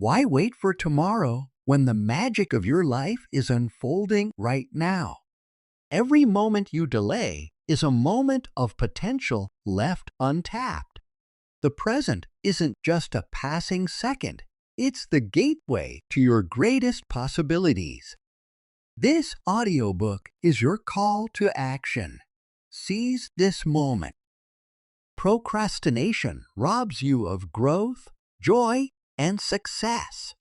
Why wait for tomorrow when the magic of your life is unfolding right now? Every moment you delay is a moment of potential left untapped. The present isn't just a passing second, it's the gateway to your greatest possibilities. This audiobook is your call to action. Seize this moment. Procrastination robs you of growth, joy, and success.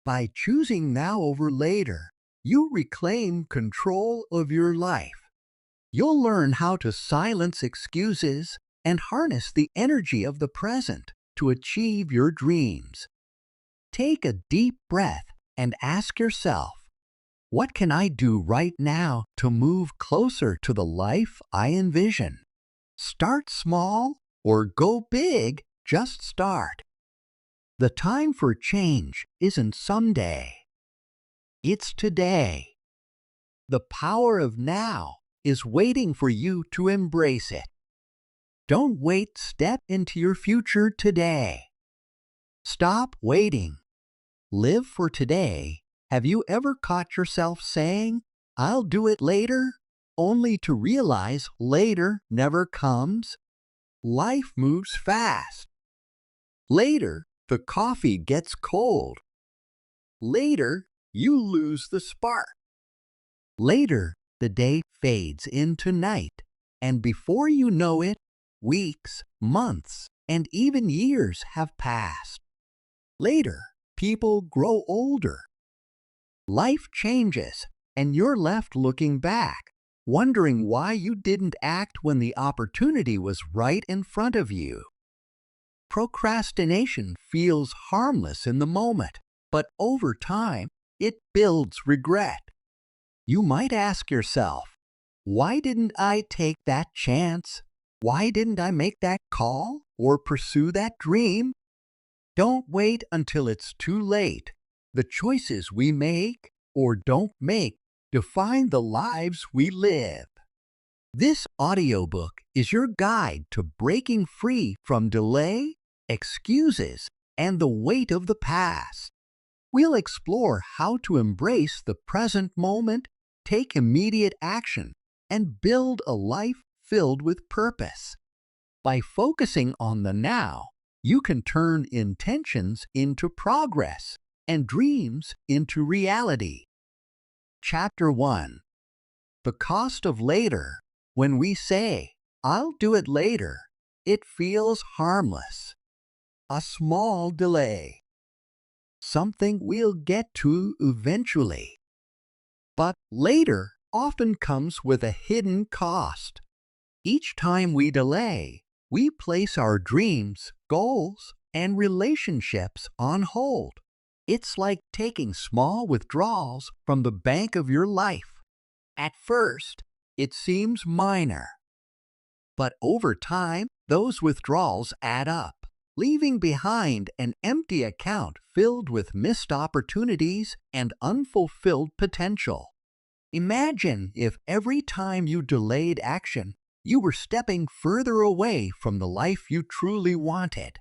By choosing now over later, you reclaim control of your life. You'll learn how to silence excuses and harness the energy of the present to achieve your dreams. Take a deep breath and ask yourself, what can I do right now to move closer to the life I envision? Start small or go big, just start. The time for change isn't someday. It's today. The power of now is waiting for you to embrace it. Don't wait, step into your future today. Stop waiting. Live for today. Have you ever caught yourself saying, "I'll do it later," only to realize later never comes? Life moves fast. Later, the coffee gets cold. Later, you lose the spark. Later, the day fades into night, and before you know it, weeks, months, and even years have passed. Later, people grow older. Life changes, and you're left looking back, wondering why you didn't act when the opportunity was right in front of you. Procrastination feels harmless in the moment, but over time, it builds regret. You might ask yourself, why didn't I take that chance? Why didn't I make that call or pursue that dream? Don't wait until it's too late. The choices we make or don't make define the lives we live. This audiobook is your guide to breaking free from delay, excuses, and the weight of the past. We'll explore how to embrace the present moment, take immediate action, and build a life filled with purpose. By focusing on the now, you can turn intentions into progress and dreams into reality. Chapter 1. The cost of later. When we say, "I'll do it later," it feels harmless. A small delay. Something we'll get to eventually. But later often comes with a hidden cost. Each time we delay, we place our dreams, goals, and relationships on hold. It's like taking small withdrawals from the bank of your life. At first, it seems minor. But over time, those withdrawals add up, leaving behind an empty account filled with missed opportunities and unfulfilled potential. Imagine if every time you delayed action, you were stepping further away from the life you truly wanted.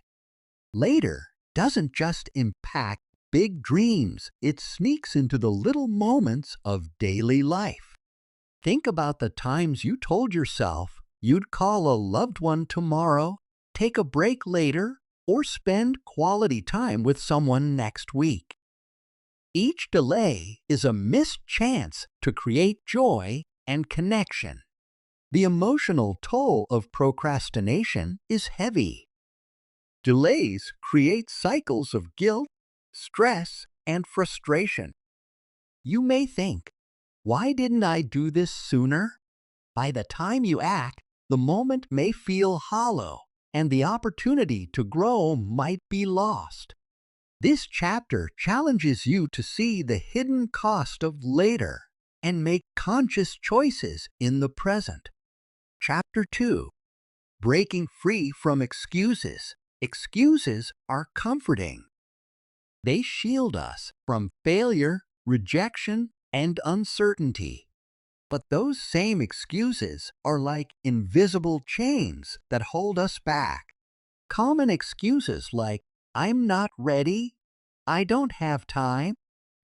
Later doesn't just impact big dreams, it sneaks into the little moments of daily life. Think about the times you told yourself you'd call a loved one tomorrow, take a break later, or spend quality time with someone next week. Each delay is a missed chance to create joy and connection. The emotional toll of procrastination is heavy. Delays create cycles of guilt, stress, and frustration. You may think, why didn't I do this sooner? By the time you act, the moment may feel hollow, and the opportunity to grow might be lost. This chapter challenges you to see the hidden cost of later and make conscious choices in the present. Chapter 2. Breaking free from excuses. Excuses are comforting. They shield us from failure, rejection, and uncertainty. But those same excuses are like invisible chains that hold us back. Common excuses like, "I'm not ready," I don't have time,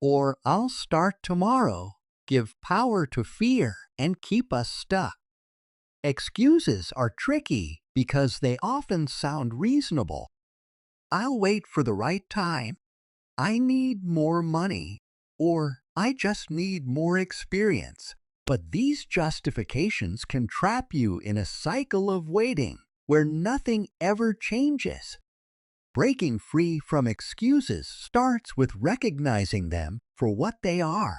or I'll start tomorrow give power to fear and keep us stuck. Excuses are tricky because they often sound reasonable. I'll wait for the right time. I need more money, or I just need more experience. But these justifications can trap you in a cycle of waiting where nothing ever changes. Breaking free from excuses starts with recognizing them for what they are: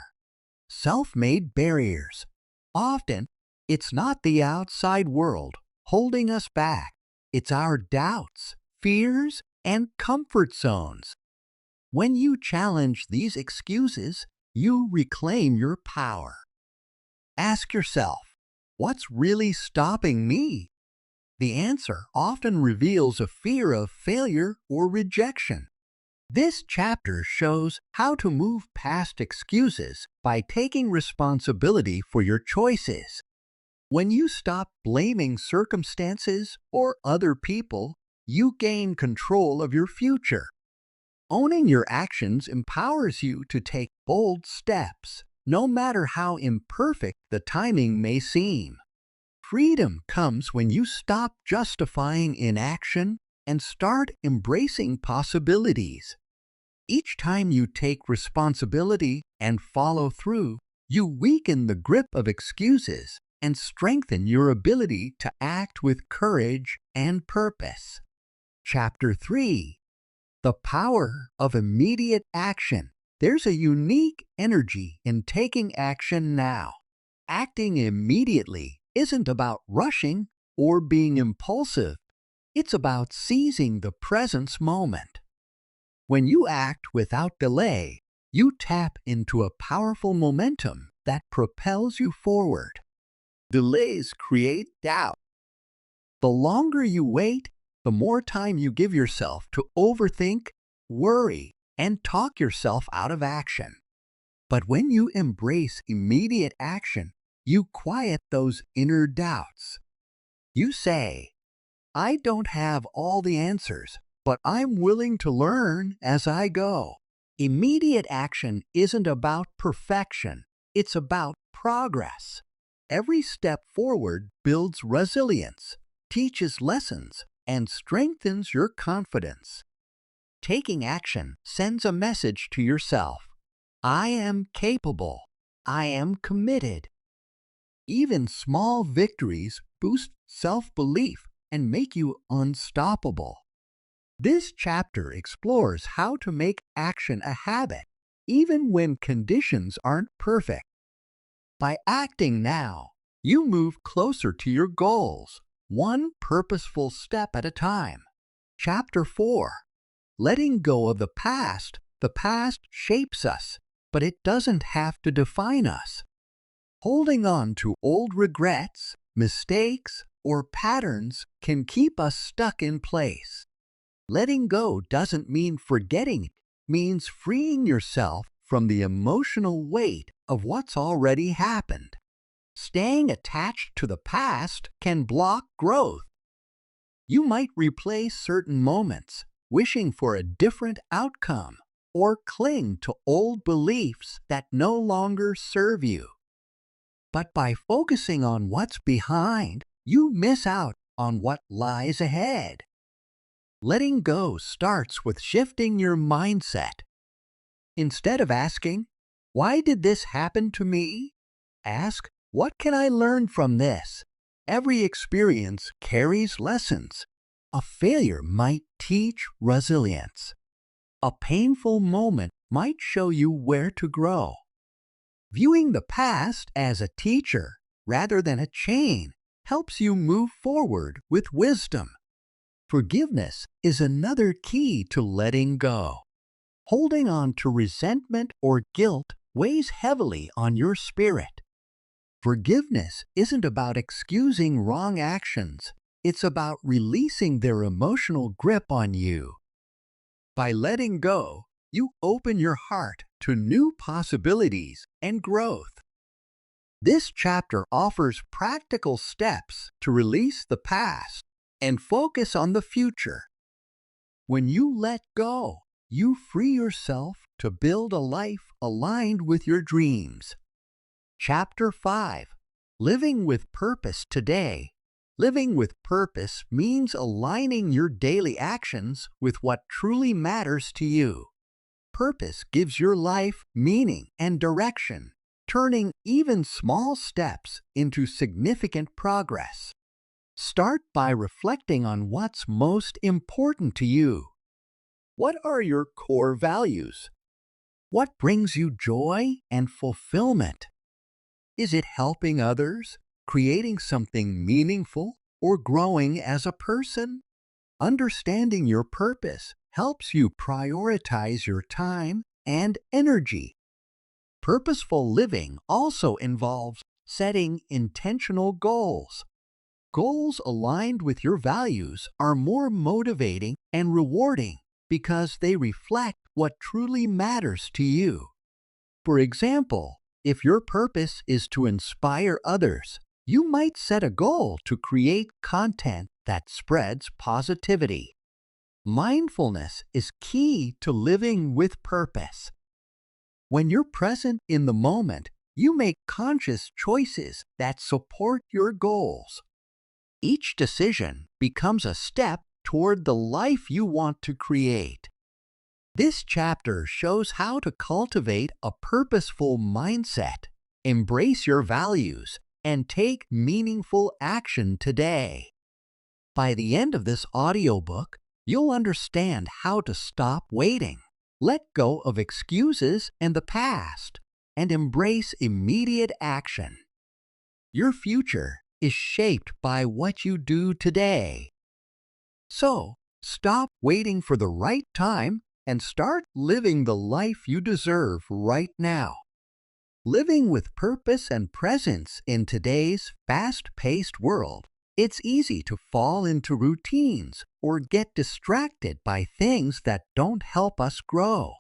self-made barriers. Often, it's not the outside world holding us back. It's our doubts, fears, and comfort zones. When you challenge these excuses, you reclaim your power. Ask yourself, what's really stopping me? The answer often reveals a fear of failure or rejection. This chapter shows how to move past excuses by taking responsibility for your choices. When you stop blaming circumstances or other people, you gain control of your future. Owning your actions empowers you to take bold steps, no matter how imperfect the timing may seem. Freedom comes when you stop justifying inaction and start embracing possibilities. Each time you take responsibility and follow through, you weaken the grip of excuses and strengthen your ability to act with courage and purpose. Chapter 3. The Power of Immediate Action. There's a unique energy in taking action now. Acting immediately isn't about rushing or being impulsive. It's about seizing the present moment. When you act without delay, you tap into a powerful momentum that propels you forward. Delays create doubt. The longer you wait, the more time you give yourself to overthink, worry, and talk yourself out of action. But when you embrace immediate action, you quiet those inner doubts. You say, I don't have all the answers, but I'm willing to learn as I go. Immediate action isn't about perfection, it's about progress. Every step forward builds resilience, teaches lessons, and strengthens your confidence. Taking action sends a message to yourself. I am capable. I am committed. Even small victories boost self-belief and make you unstoppable. This chapter explores how to make action a habit, even when conditions aren't perfect. By acting now, you move closer to your goals, one purposeful step at a time. Chapter 4. Letting go of the past. The past shapes us, but it doesn't have to define us. Holding on to old regrets, mistakes, or patterns can keep us stuck in place. Letting go doesn't mean forgetting, it means freeing yourself from the emotional weight of what's already happened. Staying attached to the past can block growth. You might replay certain moments, wishing for a different outcome, or cling to old beliefs that no longer serve you. But by focusing on what's behind, you miss out on what lies ahead. Letting go starts with shifting your mindset. Instead of asking, why did this happen to me? Ask, what can I learn from this? Every experience carries lessons. A failure might teach resilience. A painful moment might show you where to grow. Viewing the past as a teacher rather than a chain helps you move forward with wisdom. Forgiveness is another key to letting go. Holding on to resentment or guilt weighs heavily on your spirit. Forgiveness isn't about excusing wrong actions. It's about releasing their emotional grip on you. By letting go, you open your heart to new possibilities and growth. This chapter offers practical steps to release the past and focus on the future. When you let go, you free yourself to build a life aligned with your dreams. Chapter 5. Living with Purpose Today. Living with purpose means aligning your daily actions with what truly matters to you. Purpose gives your life meaning and direction, turning even small steps into significant progress. Start by reflecting on what's most important to you. What are your core values? What brings you joy and fulfillment? Is it helping others, creating something meaningful, or growing as a person? Understanding your purpose helps you prioritize your time and energy. Purposeful living also involves setting intentional goals. Goals aligned with your values are more motivating and rewarding because they reflect what truly matters to you. For example, if your purpose is to inspire others, you might set a goal to create content that spreads positivity. Mindfulness is key to living with purpose. When you're present in the moment, you make conscious choices that support your goals. Each decision becomes a step toward the life you want to create. This chapter shows how to cultivate a purposeful mindset, embrace your values, and take meaningful action today. By the end of this audiobook, you'll understand how to stop waiting, let go of excuses and the past, and embrace immediate action. Your future is shaped by what you do today. So, stop waiting for the right time and start living the life you deserve right now. Living with purpose and presence in today's fast-paced world, it's easy to fall into routines or get distracted by things that don't help us grow.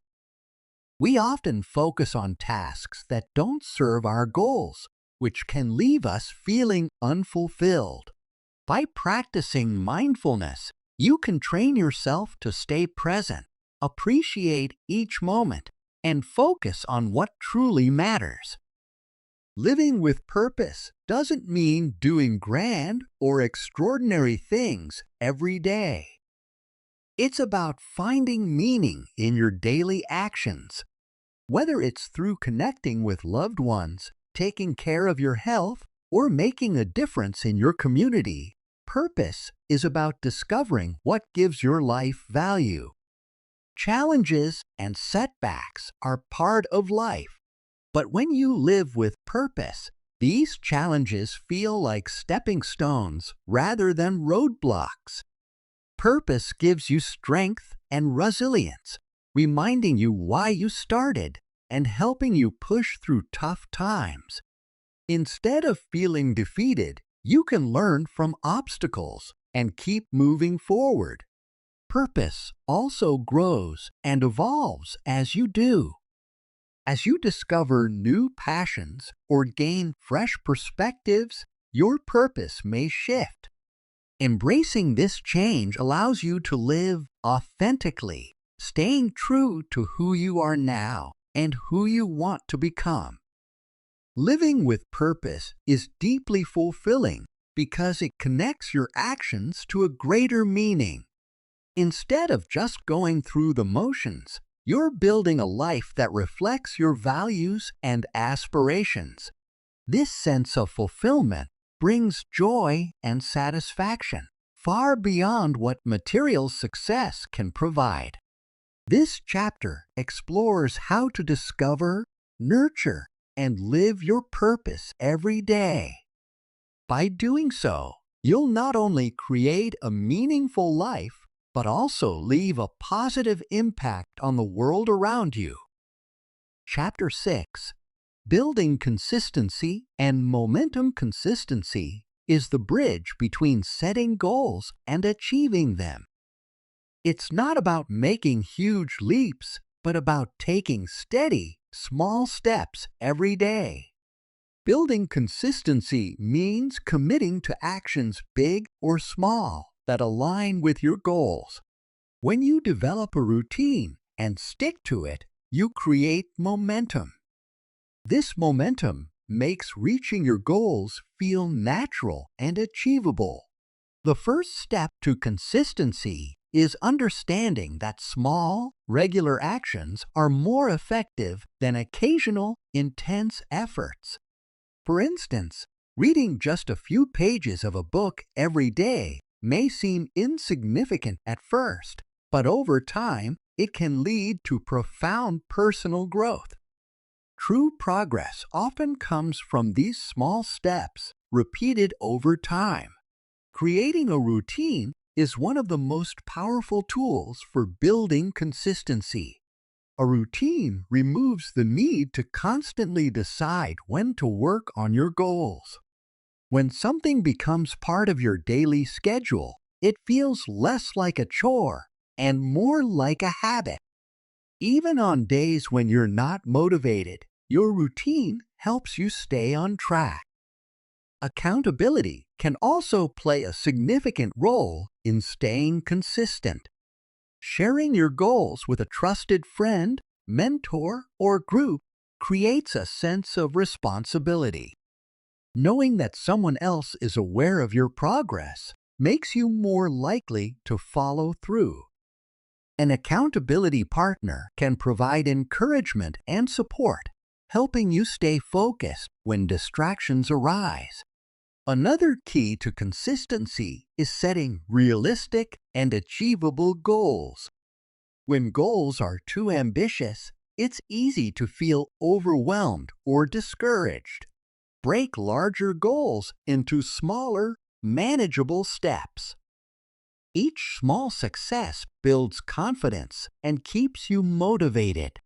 We often focus on tasks that don't serve our goals, which can leave us feeling unfulfilled. By practicing mindfulness, you can train yourself to stay present, appreciate each moment, and focus on what truly matters. Living with purpose doesn't mean doing grand or extraordinary things every day. It's about finding meaning in your daily actions. Whether it's through connecting with loved ones, taking care of your health, or making a difference in your community, purpose is about discovering what gives your life value. Challenges and setbacks are part of life, but when you live with purpose, these challenges feel like stepping stones rather than roadblocks. Purpose gives you strength and resilience, reminding you why you started and helping you push through tough times. Instead of feeling defeated, you can learn from obstacles and keep moving forward. Purpose also grows and evolves as you do. As you discover new passions or gain fresh perspectives, your purpose may shift. Embracing this change allows you to live authentically, staying true to who you are now and who you want to become. Living with purpose is deeply fulfilling because it connects your actions to a greater meaning. Instead of just going through the motions, you're building a life that reflects your values and aspirations. This sense of fulfillment brings joy and satisfaction far beyond what material success can provide. This chapter explores how to discover, nurture, and live your purpose every day. By doing so, you'll not only create a meaningful life, but also leave a positive impact on the world around you. Chapter 6. Building consistency and momentum. Consistency is the bridge between setting goals and achieving them. It's not about making huge leaps, but about taking steady, small steps every day. Building consistency means committing to actions big or small that align with your goals. When you develop a routine and stick to it, you create momentum. This momentum makes reaching your goals feel natural and achievable. The first step to consistency is understanding that small, regular actions are more effective than occasional, intense efforts. For instance, reading just a few pages of a book every day may seem insignificant at first, but over time, it can lead to profound personal growth. True progress often comes from these small steps, repeated over time. Creating a routine is one of the most powerful tools for building consistency. A routine removes the need to constantly decide when to work on your goals. When something becomes part of your daily schedule, it feels less like a chore and more like a habit. Even on days when you're not motivated, your routine helps you stay on track. Accountability can also play a significant role in staying consistent. Sharing your goals with a trusted friend, mentor, or group creates a sense of responsibility. Knowing that someone else is aware of your progress makes you more likely to follow through. An accountability partner can provide encouragement and support, helping you stay focused when distractions arise. Another key to consistency is setting realistic and achievable goals. When goals are too ambitious, it's easy to feel overwhelmed or discouraged. Break larger goals into smaller, manageable steps. Each small success builds confidence and keeps you motivated.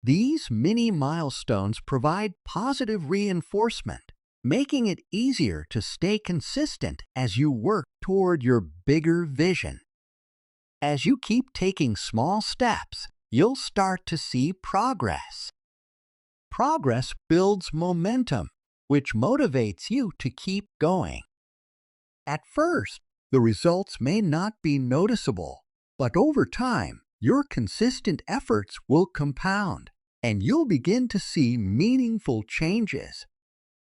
These mini milestones provide positive reinforcement, making it easier to stay consistent as you work toward your bigger vision. As you keep taking small steps, you'll start to see progress. Progress builds momentum, which motivates you to keep going. At first, the results may not be noticeable, but over time, your consistent efforts will compound, and you'll begin to see meaningful changes.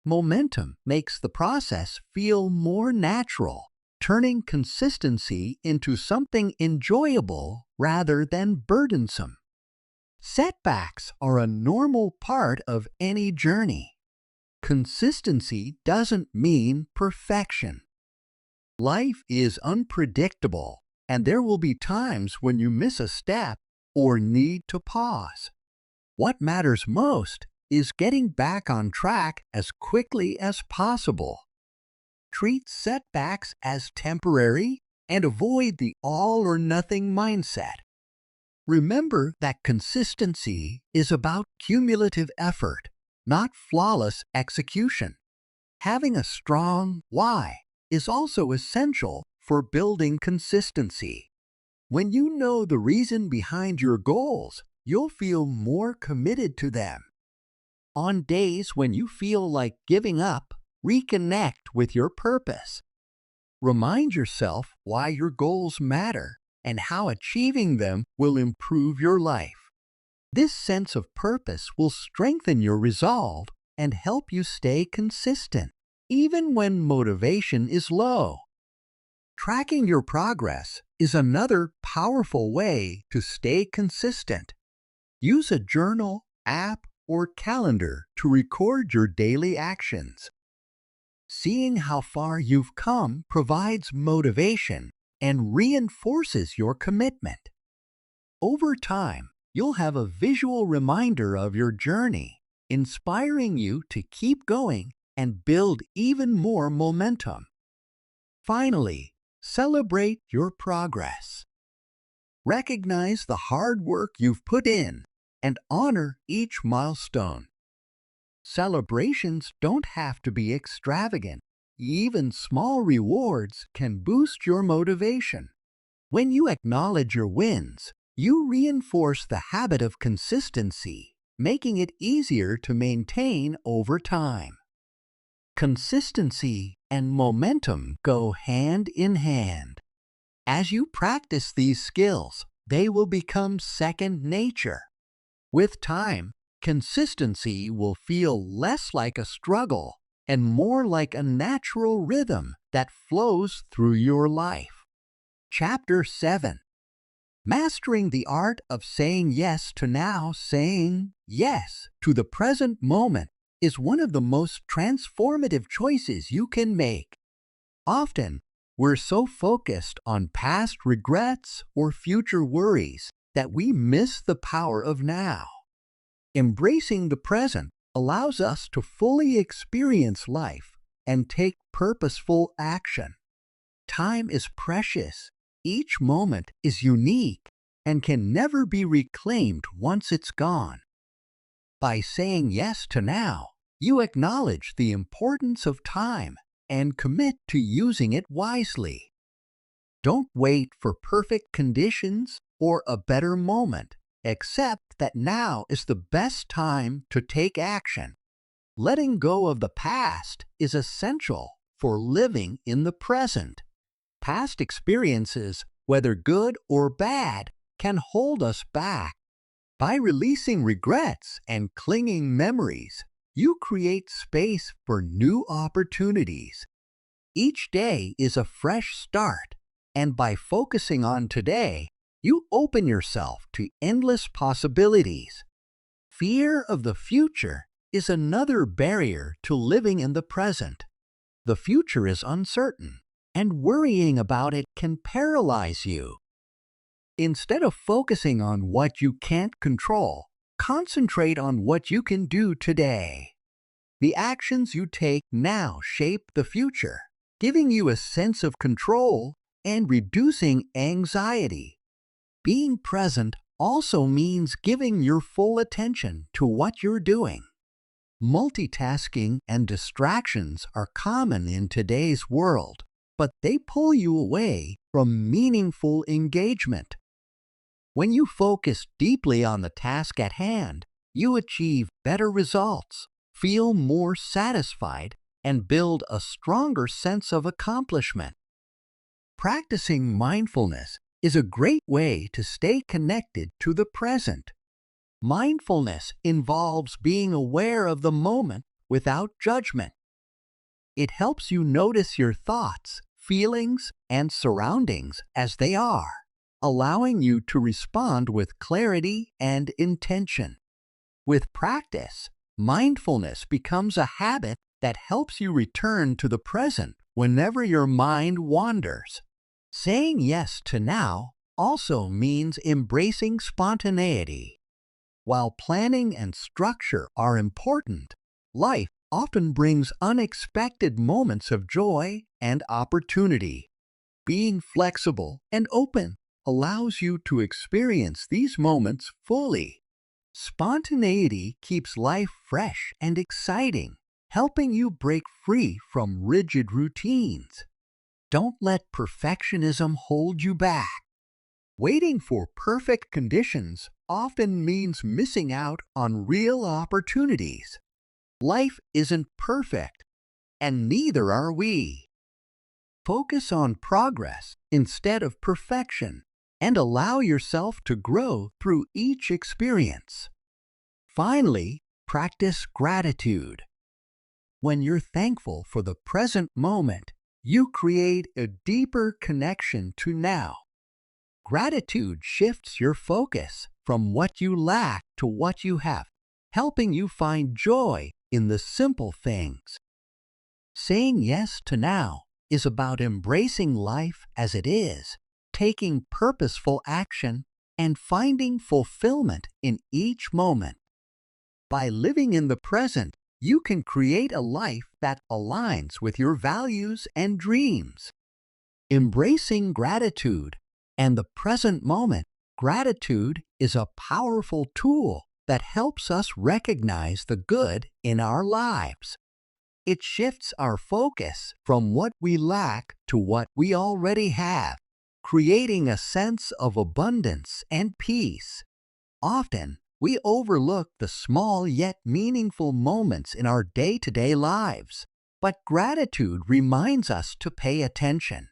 Momentum makes the process feel more natural, turning consistency into something enjoyable rather than burdensome. Setbacks are a normal part of any journey. Consistency doesn't mean perfection. Life is unpredictable, and there will be times when you miss a step or need to pause. What matters most is getting back on track as quickly as possible. Treat setbacks as temporary and avoid the all-or-nothing mindset. Remember that consistency is about cumulative effort, not flawless execution. Having a strong why is also essential for building consistency. When you know the reason behind your goals, you'll feel more committed to them. On days when you feel like giving up, reconnect with your purpose. Remind yourself why your goals matter and how achieving them will improve your life. This sense of purpose will strengthen your resolve and help you stay consistent, even when motivation is low. Tracking your progress is another powerful way to stay consistent. Use a journal, app, or calendar to record your daily actions. Seeing how far you've come provides motivation and reinforces your commitment. Over time, you'll have a visual reminder of your journey, inspiring you to keep going and build even more momentum. Finally, celebrate your progress. Recognize the hard work you've put in and honor each milestone. Celebrations don't have to be extravagant. Even small rewards can boost your motivation. When you acknowledge your wins, you reinforce the habit of consistency, making it easier to maintain over time. Consistency and momentum go hand in hand. As you practice these skills, they will become second nature. With time, consistency will feel less like a struggle and more like a natural rhythm that flows through your life. Chapter 7. Mastering the art of saying yes to now. Saying yes to the present moment is one of the most transformative choices you can make. Often, we're so focused on past regrets or future worries that we miss the power of now. Embracing the present allows us to fully experience life and take purposeful action. Time is precious. Each moment is unique and can never be reclaimed once it's gone. By saying yes to now, you acknowledge the importance of time and commit to using it wisely. Don't wait for perfect conditions or a better moment. Accept that now is the best time to take action. Letting go of the past is essential for living in the present. Past experiences, whether good or bad, can hold us back. By releasing regrets and clinging memories, you create space for new opportunities. Each day is a fresh start, and by focusing on today, you open yourself to endless possibilities. Fear of the future is another barrier to living in the present. The future is uncertain, and worrying about it can paralyze you. Instead of focusing on what you can't control, concentrate on what you can do today. The actions you take now shape the future, giving you a sense of control and reducing anxiety. Being present also means giving your full attention to what you're doing. Multitasking and distractions are common in today's world, but they pull you away from meaningful engagement. When you focus deeply on the task at hand, you achieve better results, feel more satisfied, and build a stronger sense of accomplishment. Practicing mindfulness is a great way to stay connected to the present. Mindfulness involves being aware of the moment without judgment. It helps you notice your thoughts, feelings, and surroundings as they are, allowing you to respond with clarity and intention. With practice, mindfulness becomes a habit that helps you return to the present whenever your mind wanders. Saying yes to now also means embracing spontaneity. While planning and structure are important, life often brings unexpected moments of joy and opportunity. Being flexible and open allows you to experience these moments fully. Spontaneity keeps life fresh and exciting, helping you break free from rigid routines. Don't let perfectionism hold you back. Waiting for perfect conditions often means missing out on real opportunities. Life isn't perfect, and neither are we. Focus on progress instead of perfection, and allow yourself to grow through each experience. Finally, practice gratitude. When you're thankful for the present moment, you create a deeper connection to now. Gratitude shifts your focus from what you lack to what you have, helping you find joy in the simple things. Saying yes to now is about embracing life as it is, taking purposeful action, and finding fulfillment in each moment. By living in the present, you can create a life that aligns with your values and dreams. Embracing gratitude and the present moment, gratitude is a powerful tool that helps us recognize the good in our lives. It shifts our focus from what we lack to what we already have, creating a sense of abundance and peace. Often, we overlook the small yet meaningful moments in our day-to-day lives, but gratitude reminds us to pay attention.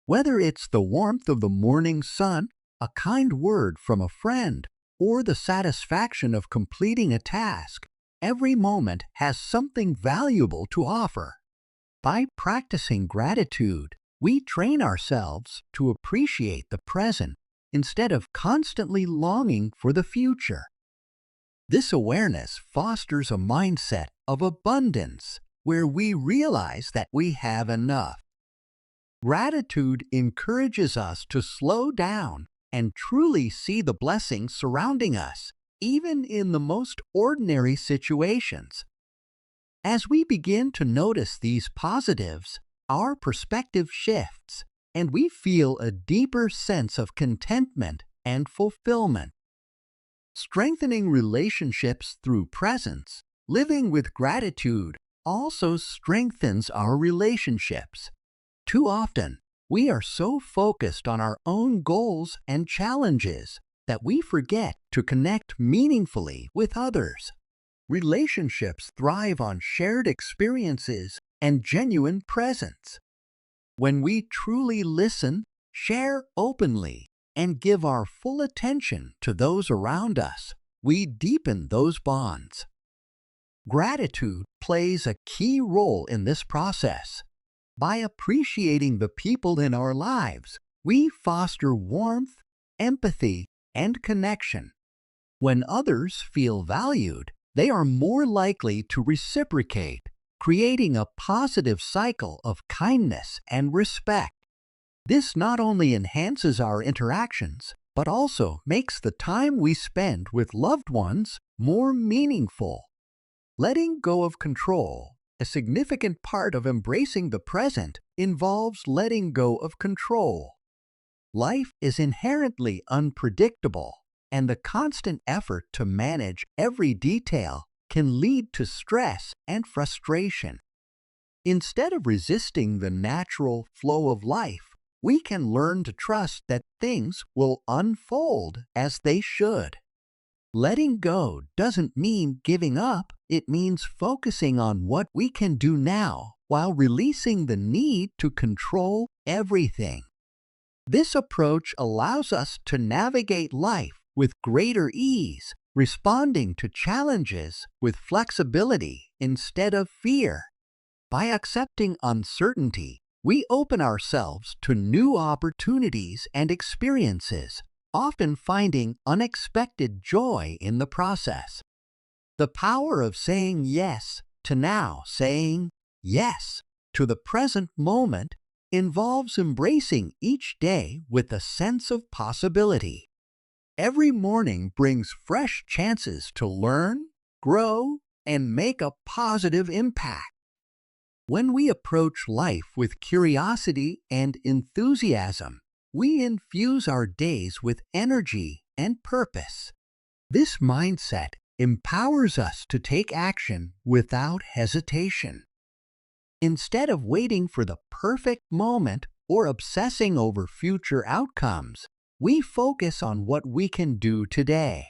Whether it's the warmth of the morning sun a kind word from a friend, or the satisfaction of completing a task, every moment has something valuable to offer. By practicing gratitude, we train ourselves to appreciate the present instead of constantly longing for the future. This awareness fosters a mindset of abundance where we realize that we have enough. Gratitude encourages us to slow down and truly see the blessings surrounding us, even in the most ordinary situations. As we begin to notice these positives, our perspective shifts, and we feel a deeper sense of contentment and fulfillment. Strengthening relationships through presence, living with gratitude, also strengthens our relationships. Too often, we are so focused on our own goals and challenges that we forget to connect meaningfully with others. Relationships thrive on shared experiences and genuine presence. When we truly listen, share openly, and give our full attention to those around us, we deepen those bonds. Gratitude plays a key role in this process. By appreciating the people in our lives, we foster warmth, empathy, and connection. When others feel valued, they are more likely to reciprocate, creating a positive cycle of kindness and respect. This not only enhances our interactions, but also makes the time we spend with loved ones more meaningful. Letting go of control, a significant part of embracing the present, involves letting go of control. Life is inherently unpredictable, and the constant effort to manage every detail can lead to stress and frustration. Instead of resisting the natural flow of life, we can learn to trust that things will unfold as they should. Letting go doesn't mean giving up, it means focusing on what we can do now while releasing the need to control everything. This approach allows us to navigate life with greater ease, responding to challenges with flexibility instead of fear. By accepting uncertainty, we open ourselves to new opportunities and experiences, often finding unexpected joy in the process. The power of saying yes to now, saying yes to the present moment, involves embracing each day with a sense of possibility. Every morning brings fresh chances to learn, grow, and make a positive impact. When we approach life with curiosity and enthusiasm, we infuse our days with energy and purpose. This mindset empowers us to take action without hesitation. Instead of waiting for the perfect moment or obsessing over future outcomes, we focus on what we can do today.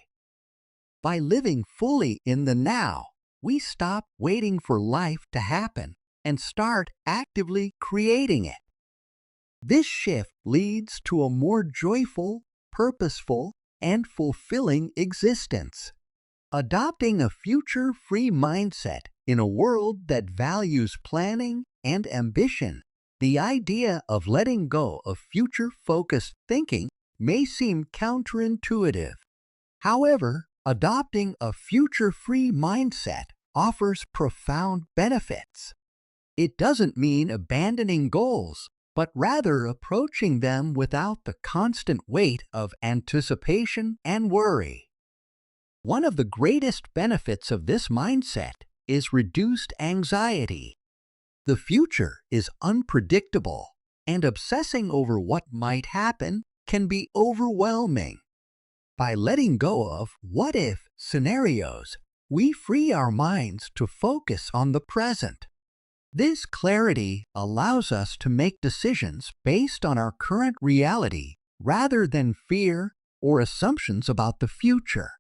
By living fully in the now, we stop waiting for life to happen and start actively creating it. This shift leads to a more joyful, purposeful, and fulfilling existence. Adopting a future-free mindset in a world that values planning and ambition, the idea of letting go of future-focused thinking may seem counterintuitive. However, adopting a future-free mindset offers profound benefits. It doesn't mean abandoning goals, but rather approaching them without the constant weight of anticipation and worry. One of the greatest benefits of this mindset is reduced anxiety. The future is unpredictable, and obsessing over what might happen can be overwhelming. By letting go of what-if scenarios, we free our minds to focus on the present. This clarity allows us to make decisions based on our current reality rather than fear or assumptions about the future.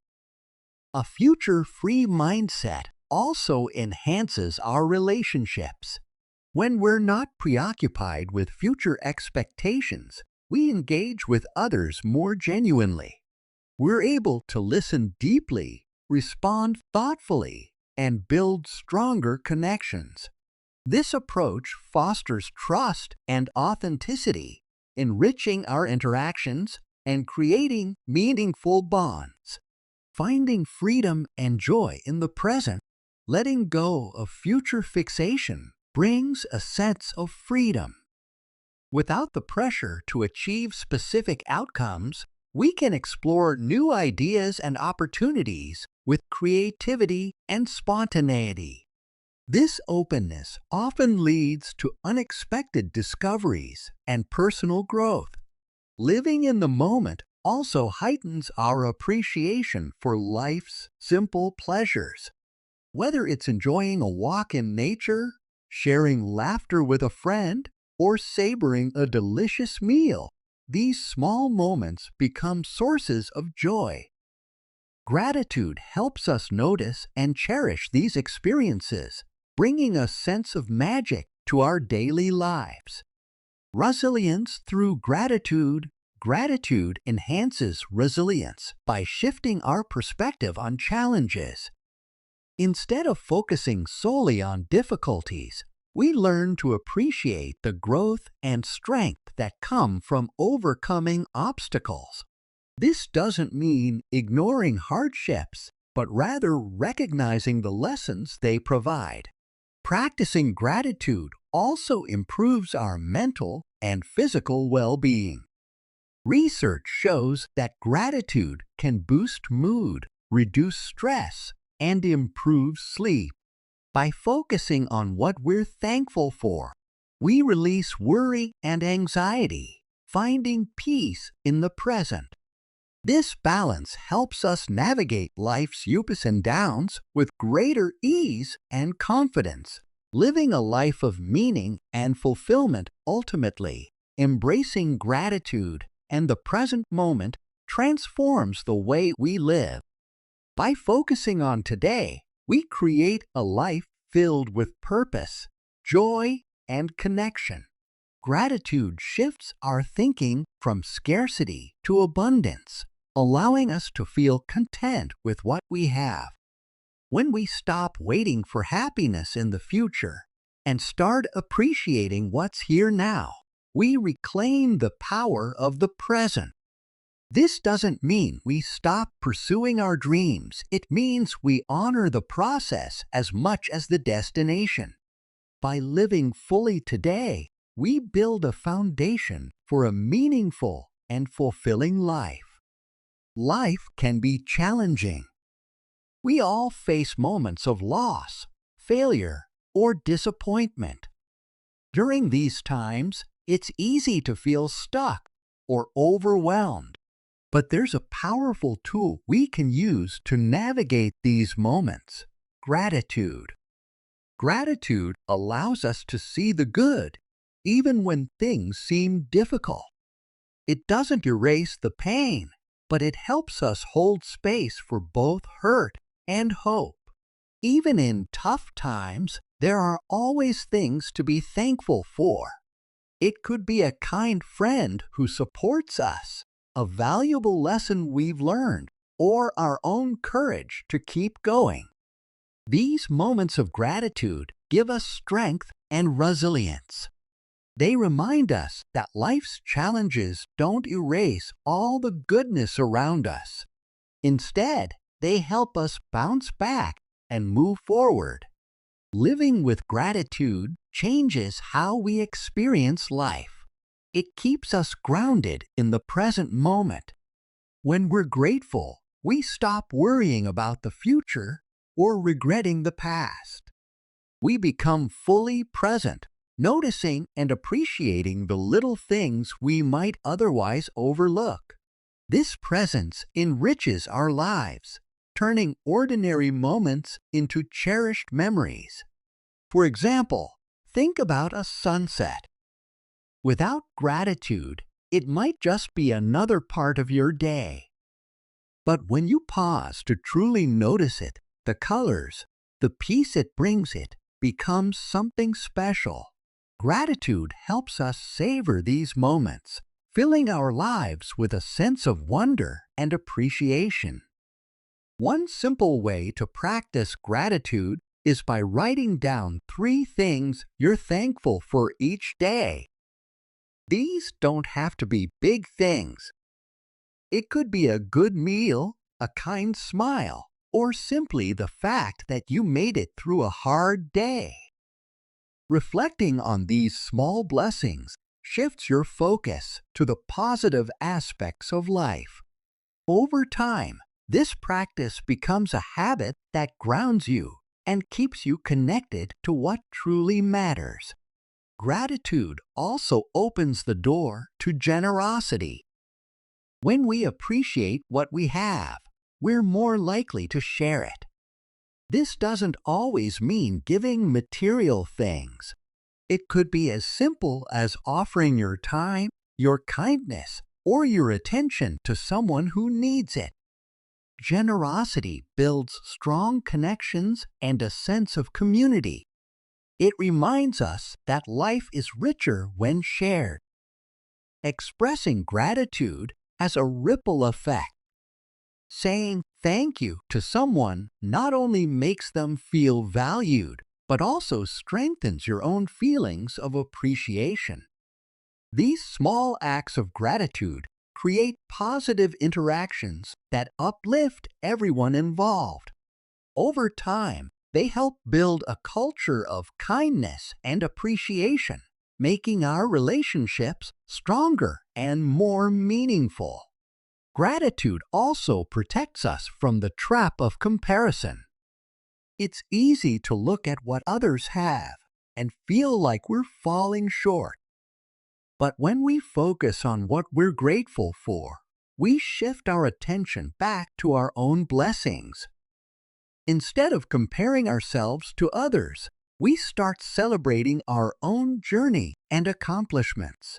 A future-free mindset also enhances our relationships. When we're not preoccupied with future expectations, we engage with others more genuinely. We're able to listen deeply, respond thoughtfully, and build stronger connections. This approach fosters trust and authenticity, enriching our interactions and creating meaningful bonds. Finding freedom and joy in the present, letting go of future fixation, brings a sense of freedom. Without the pressure to achieve specific outcomes, we can explore new ideas and opportunities with creativity and spontaneity. This openness often leads to unexpected discoveries and personal growth. Living in the moment also heightens our appreciation for life's simple pleasures. Whether it's enjoying a walk in nature, sharing laughter with a friend, or savoring a delicious meal, these small moments become sources of joy. Gratitude helps us notice and cherish these experiences, bringing a sense of magic to our daily lives. Resilience through gratitude. Gratitude enhances resilience by shifting our perspective on challenges. Instead of focusing solely on difficulties, we learn to appreciate the growth and strength that come from overcoming obstacles. This doesn't mean ignoring hardships, but rather recognizing the lessons they provide. Practicing gratitude also improves our mental and physical well-being. Research shows that gratitude can boost mood, reduce stress, and improve sleep. By focusing on what we're thankful for, we release worry and anxiety, finding peace in the present. This balance helps us navigate life's ups and downs with greater ease and confidence, living a life of meaning and fulfillment ultimately. Embracing gratitude and the present moment transforms the way we live. By focusing on today, we create a life filled with purpose, joy, and connection. Gratitude shifts our thinking from scarcity to abundance, allowing us to feel content with what we have. When we stop waiting for happiness in the future and start appreciating what's here now, we reclaim the power of the present. This doesn't mean we stop pursuing our dreams. It means we honor the process as much as the destination. By living fully today, we build a foundation for a meaningful and fulfilling life. Life can be challenging. We all face moments of loss, failure, or disappointment. During these times, it's easy to feel stuck or overwhelmed. But there's a powerful tool we can use to navigate these moments: gratitude. Gratitude allows us to see the good, even when things seem difficult. It doesn't erase the pain, but it helps us hold space for both hurt and hope. Even in tough times, there are always things to be thankful for. It could be a kind friend who supports us, a valuable lesson we've learned, or our own courage to keep going. These moments of gratitude give us strength and resilience. They remind us that life's challenges don't erase all the goodness around us. Instead, they help us bounce back and move forward. Living with gratitude changes how we experience life. It keeps us grounded in the present moment. When we're grateful, we stop worrying about the future or regretting the past. We become fully present, noticing and appreciating the little things we might otherwise overlook. This presence enriches our lives, turning ordinary moments into cherished memories. For example, think about a sunset. Without gratitude, it might just be another part of your day. But when you pause to truly notice it, the colors, the peace it brings, it becomes something special. Gratitude helps us savor these moments, filling our lives with a sense of wonder and appreciation. One simple way to practice gratitude is by writing down 3 things you're thankful for each day. These don't have to be big things. It could be a good meal, a kind smile, or simply the fact that you made it through a hard day. Reflecting on these small blessings shifts your focus to the positive aspects of life. Over time, this practice becomes a habit that grounds you and keeps you connected to what truly matters. Gratitude also opens the door to generosity. When we appreciate what we have, we're more likely to share it. This doesn't always mean giving material things. It could be as simple as offering your time, your kindness, or your attention to someone who needs it. Generosity builds strong connections and a sense of community. It reminds us that life is richer when shared. Expressing gratitude has a ripple effect. Saying thank you to someone not only makes them feel valued, but also strengthens your own feelings of appreciation. These small acts of gratitude create positive interactions that uplift everyone involved. Over time, they help build a culture of kindness and appreciation, making our relationships stronger and more meaningful. Gratitude also protects us from the trap of comparison. It's easy to look at what others have and feel like we're falling short. But when we focus on what we're grateful for, we shift our attention back to our own blessings. Instead of comparing ourselves to others, we start celebrating our own journey and accomplishments.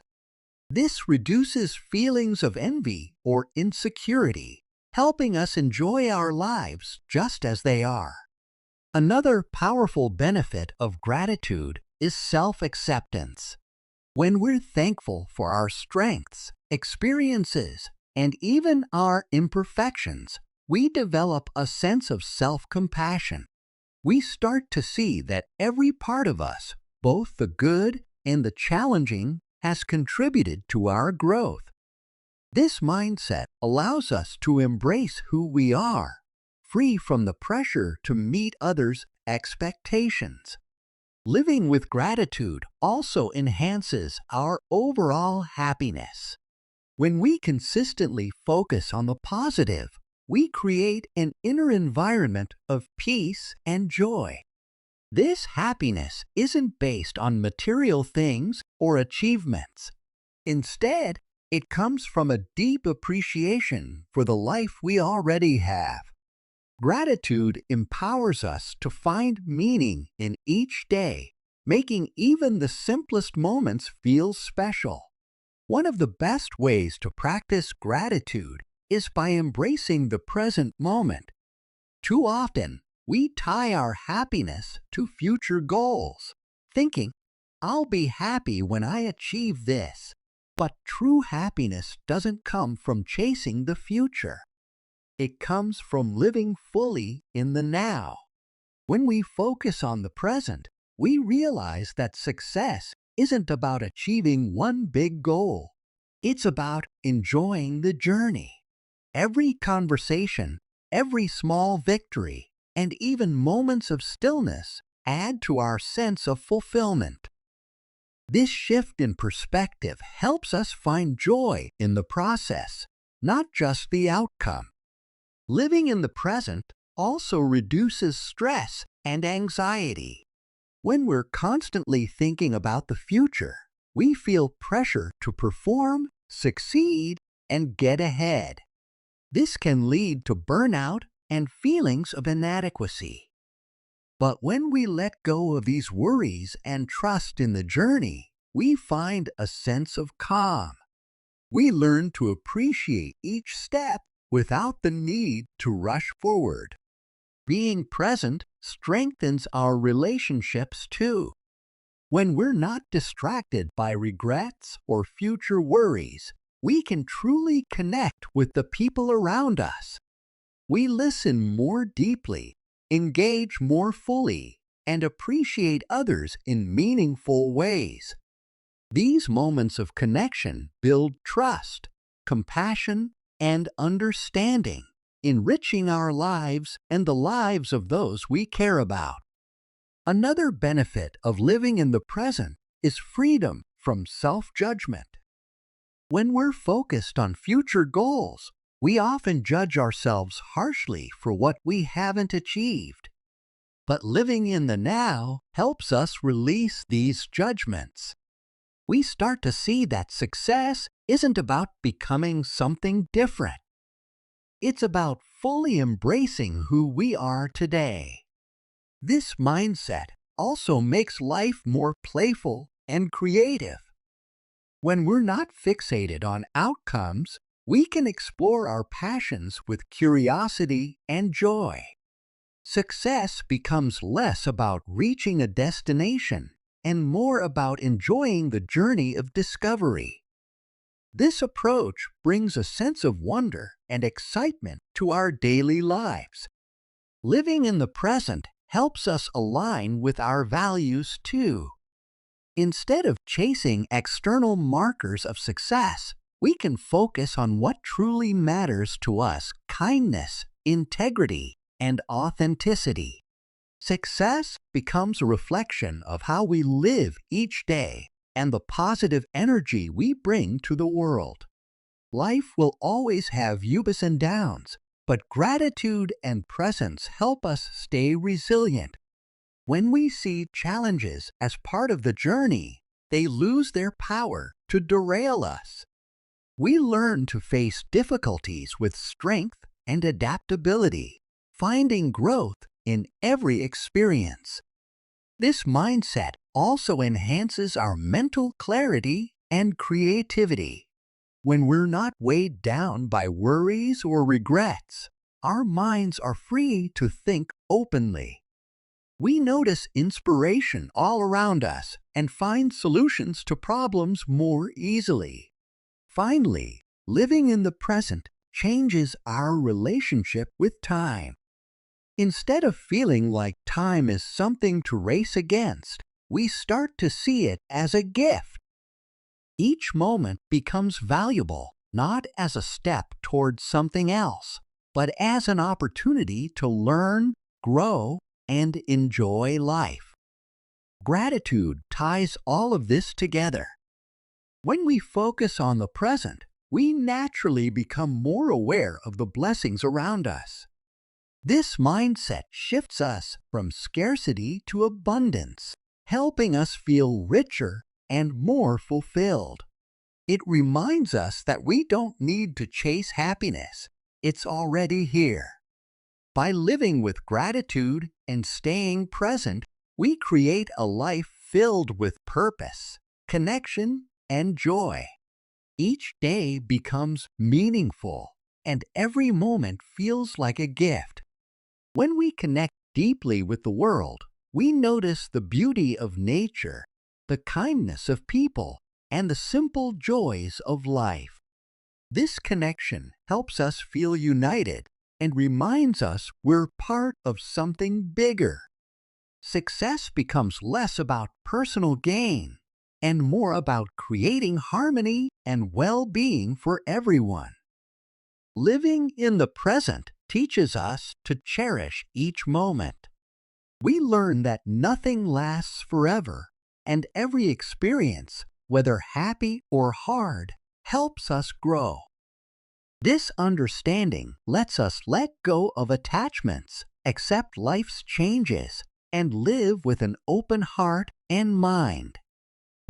This reduces feelings of envy or insecurity, helping us enjoy our lives just as they are. Another powerful benefit of gratitude is self-acceptance. When we're thankful for our strengths, experiences, and even our imperfections, we develop a sense of self-compassion. We start to see that every part of us, both the good and the challenging, has contributed to our growth. This mindset allows us to embrace who we are, free from the pressure to meet others' expectations. Living with gratitude also enhances our overall happiness. When we consistently focus on the positive, we create an inner environment of peace and joy. This happiness isn't based on material things or achievements. Instead, it comes from a deep appreciation for the life we already have. Gratitude empowers us to find meaning in each day, making even the simplest moments feel special. One of the best ways to practice gratitude is by embracing the present moment. Too often, we tie our happiness to future goals, thinking, "I'll be happy when I achieve this." But true happiness doesn't come from chasing the future. It comes from living fully in the now. When we focus on the present, we realize that success isn't about achieving one big goal. It's about enjoying the journey. Every conversation, every small victory, and even moments of stillness add to our sense of fulfillment. This shift in perspective helps us find joy in the process, not just the outcome. Living in the present also reduces stress and anxiety. When we're constantly thinking about the future, we feel pressure to perform, succeed, and get ahead. This can lead to burnout and feelings of inadequacy. But when we let go of these worries and trust in the journey, we find a sense of calm. We learn to appreciate each step without the need to rush forward. Being present strengthens our relationships too. When we're not distracted by regrets or future worries, we can truly connect with the people around us. We listen more deeply, engage more fully, and appreciate others in meaningful ways. These moments of connection build trust, compassion, and understanding, enriching our lives and the lives of those we care about. Another benefit of living in the present is freedom from self-judgment. When we're focused on future goals, we often judge ourselves harshly for what we haven't achieved. But living in the now helps us release these judgments. We start to see that success isn't about becoming something different. It's about fully embracing who we are today. This mindset also makes life more playful and creative. When we're not fixated on outcomes, we can explore our passions with curiosity and joy. Success becomes less about reaching a destination and more about enjoying the journey of discovery. This approach brings a sense of wonder and excitement to our daily lives. Living in the present helps us align with our values too. Instead of chasing external markers of success, we can focus on what truly matters to us: kindness, integrity, and authenticity. Success becomes a reflection of how we live each day and the positive energy we bring to the world. Life will always have ups and downs, but gratitude and presence help us stay resilient. When we see challenges as part of the journey, they lose their power to derail us. We learn to face difficulties with strength and adaptability, finding growth in every experience. This mindset also enhances our mental clarity and creativity. When we're not weighed down by worries or regrets, our minds are free to think openly. We notice inspiration all around us and find solutions to problems more easily. Finally, living in the present changes our relationship with time. Instead of feeling like time is something to race against, we start to see it as a gift. Each moment becomes valuable, not as a step towards something else, but as an opportunity to learn, grow, and enjoy life. Gratitude ties all of this together. When we focus on the present, we naturally become more aware of the blessings around us. This mindset shifts us from scarcity to abundance, helping us feel richer and more fulfilled. It reminds us that we don't need to chase happiness. It's already here. By living with gratitude and staying present, we create a life filled with purpose, connection, and joy. Each day becomes meaningful, and every moment feels like a gift. When we connect deeply with the world, we notice the beauty of nature, the kindness of people, and the simple joys of life. This connection helps us feel united and reminds us we're part of something bigger. Success becomes less about personal gain and more about creating harmony and well-being for everyone. Living in the present teaches us to cherish each moment. We learn that nothing lasts forever, and every experience, whether happy or hard, helps us grow. This understanding lets us let go of attachments, accept life's changes, and live with an open heart and mind.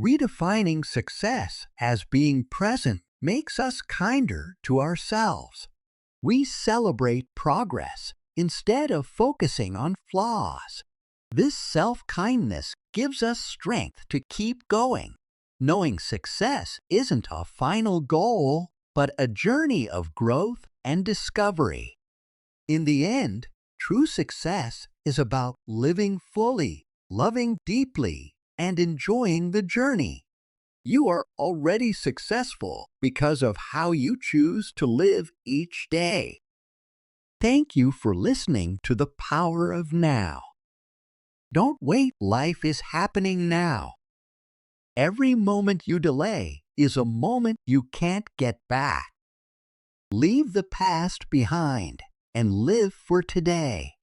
Redefining success as being present makes us kinder to ourselves. We celebrate progress instead of focusing on flaws. This self-kindness gives us strength to keep going, knowing success isn't a final goal, but a journey of growth and discovery. In the end, true success is about living fully, loving deeply, and enjoying the journey. You are already successful because of how you choose to live each day. Thank you for listening to The Power of Now. Don't wait, life is happening now. Every moment you delay is a moment you can't get back. Leave the past behind and live for today.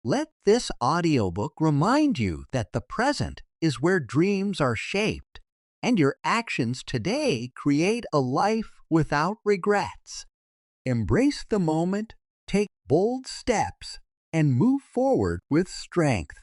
Let this audiobook remind you that the present is where dreams are shaped, and your actions today create a life without regrets. Embrace the moment, take bold steps, and move forward with strength.